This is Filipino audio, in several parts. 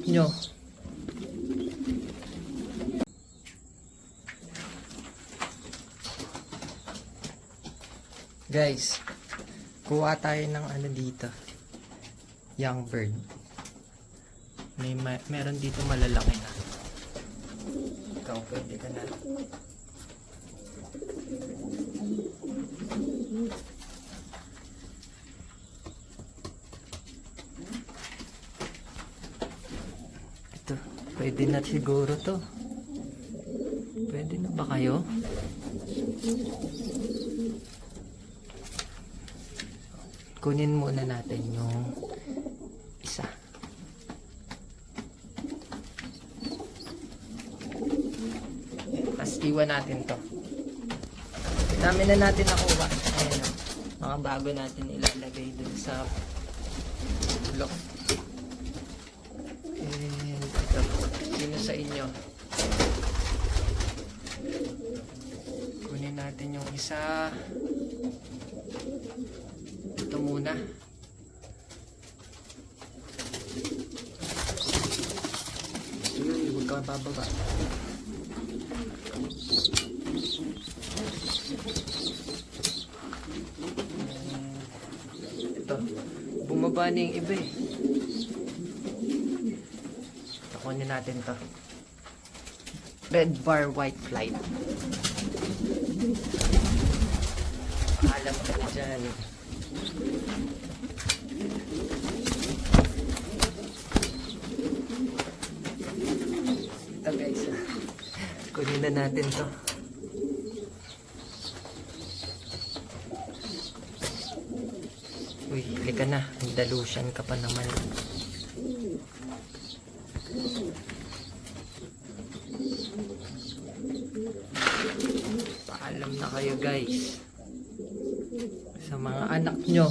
nyo. Guys, kuha tayo ng ano dito, young bird. Meron dito malalaki na. Ikaw, pwede ka na. Ito, pwede na siguro to. Pwede na ba kayo? Kunin muna natin yung isa. Tapos iwan natin to. Dami na natin nakuha. Ayan o. Mga bago natin ilalagay dun sa block. And ito. Sino sa inyo? Kunin natin yung isa. Ito muna. Huwag ka bababa. Ito. Bumaba na yung iba eh. Kunin natin to. Red bar white flight. Alam ka na dyan. Ito guys, kunin na natin to. Uy, halika na, dalusan ka pa naman. Paalam na kayo guys sa mga anak nyo.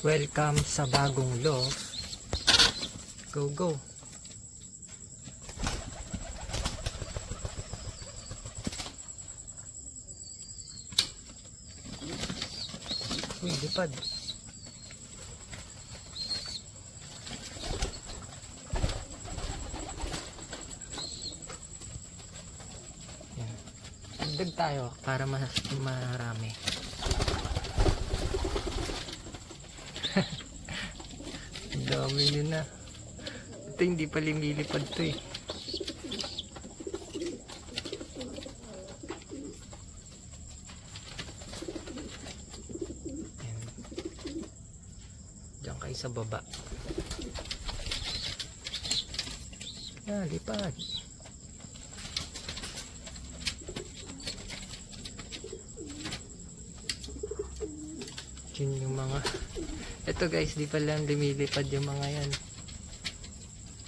Welcome sa bagong loft. Go, go. Uy, lipad. Yan. Dagdag tayo para marami. Dami nyo na. Ito hindi pa lumilipad to eh. Yan. Diyan kayo sa baba. Lipad. Yun yung mga ito guys, di pa lang lumilipad yung mga yan.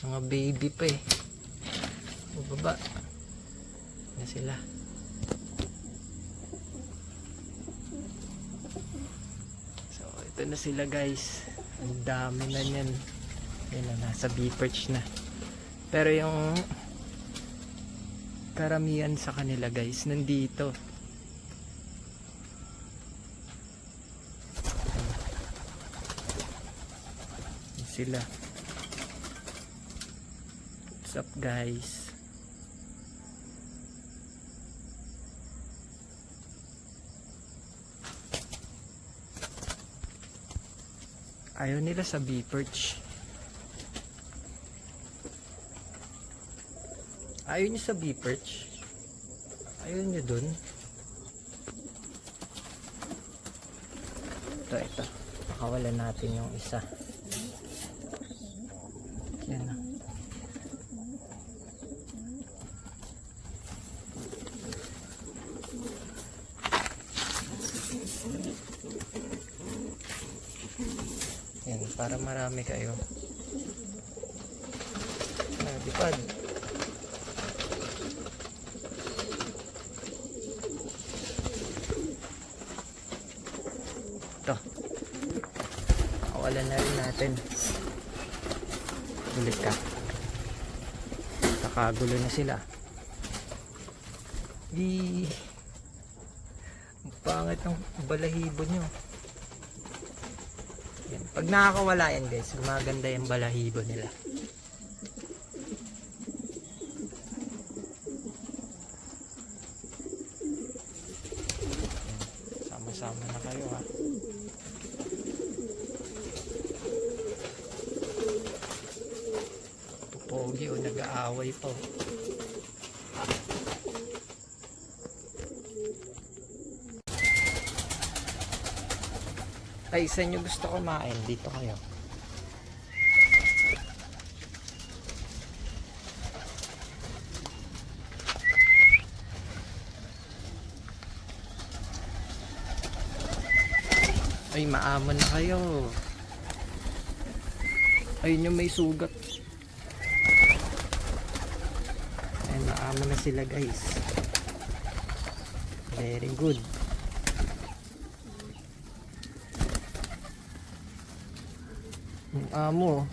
Mga baby pa eh. Baba na sila. So ito na sila guys. Ang dami na yan. Yan na, nasa B-perch na. Pero yung karamihan sa kanila guys nandito. Sila. What's up guys? Ayaw nila sa B-perch. Ayaw niyo sa B-perch. Ayaw niyo dun. Ito. Pakawalan natin yung isa. Yan na. Yan, para marami kayo. Lipad. Ito. Pakawalan na rin natin. Ulit ka. Nakagulo na sila. Pangit ng balahibo nyo. Yan. Pag nakakawala yan guys, gumaganda yung balahibo nila. Yan. Sama-sama na kayo ha. Pupogi o nag-aaway pa. Ay, isa nyo gusto kumain, dito kayo. Ay, maamon na kayo. Ayun yung may sugat. Ay, maamon na sila guys. Very good. Ang amo.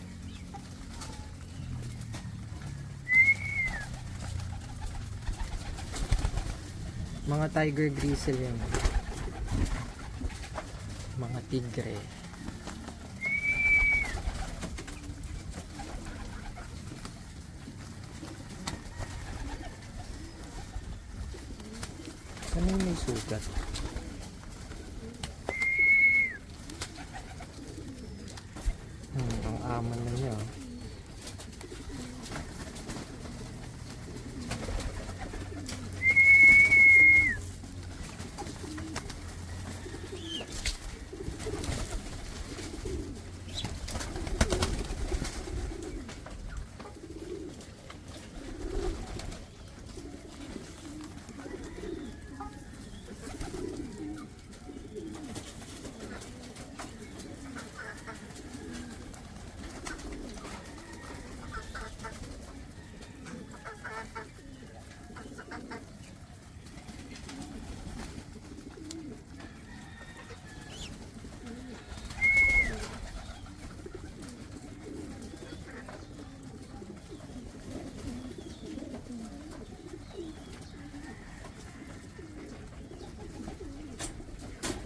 Mga tiger grizzle yan. Mga tigre. Ano yung may sugat? Ang aman na niya.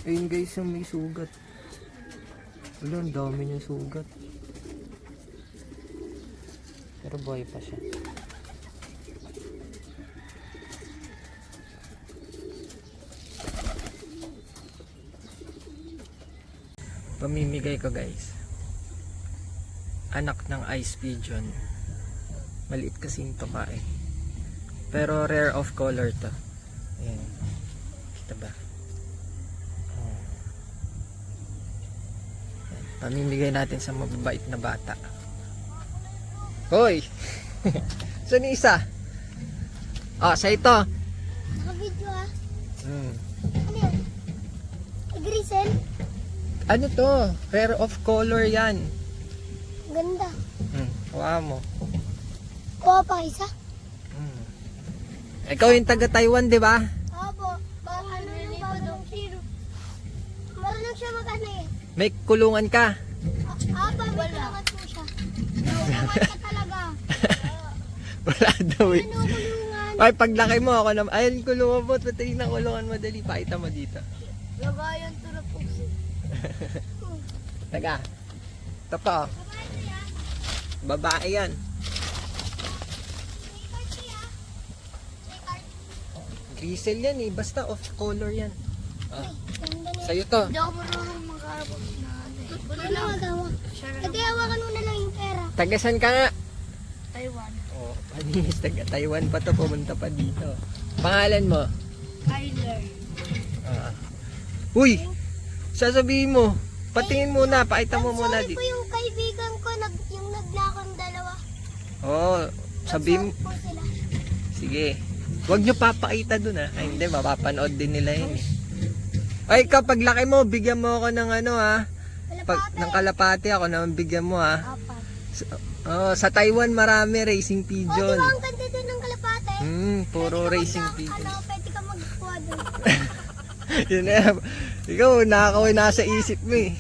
Ayun guys yung may sugat. Wala, ang dami niya sugat. Pero buhay pa siya. Pamimigay ko guys. Anak ng ice pigeon. Maliit kasing tuka eh. Pero rare of color to. Ayan. Kita ba? Pamimigay natin sa mababait na bata. Hoy! Saan yung isa? Sa ito. Naka-video ah. Hmm. Ano yan? Grizzle? Ano to? Rare of color yan. Ganda. Hawa mo. Kuha pa isa? Ikaw yung taga Taiwan, di ba? Opo. Ano yung bago ng siro? Marunong siya mag-ano eh. May kulungan ka. Apa, may kailangan po siya. Kulungan ka talaga. Wala daw eh. Ano kulungan? Ay, paglaki mo ako naman. Ayun, kulungan mo. Patayin ng kulungan mo. Dali, pakita mo dito. Lagayan to na po siya. Taga. Ito pa. Oh. Babae yan. Grizzle yan eh. Basta off color yan. Ganda niya. Sa'yo to. Hindi ako marunong mag-aabot na ano magawa? Kasi hawakan mo na lang yung pera. Tagasan ka nga. Taiwan. Oh, panis. Taga Taiwan pa to. Pumunta pa dito. Pangalan mo? Kyler. Uy! Sasabihin mo. Patingin muna. Pakita mo muna Sorry dito. po yung kaibigan ko, yung naglakang dalawa. Oh, sabihin mo. Sorry po sila. Sige. Huwag nyo papakita dun ha. Ay, hindi, mapapanood din nila yun eh. Ay, kapag laki mo, bigyan mo ako ng ano ha. Ng kalapate ako naman bigyan mo ha. Apat. Sa Taiwan marami racing Oh, pigeon. di ba ang ganda doon ng kalapate? Puro racing pigeon. Ano, pwede ka magkuha doon. Yun na. Ikaw, nasa isip mo eh.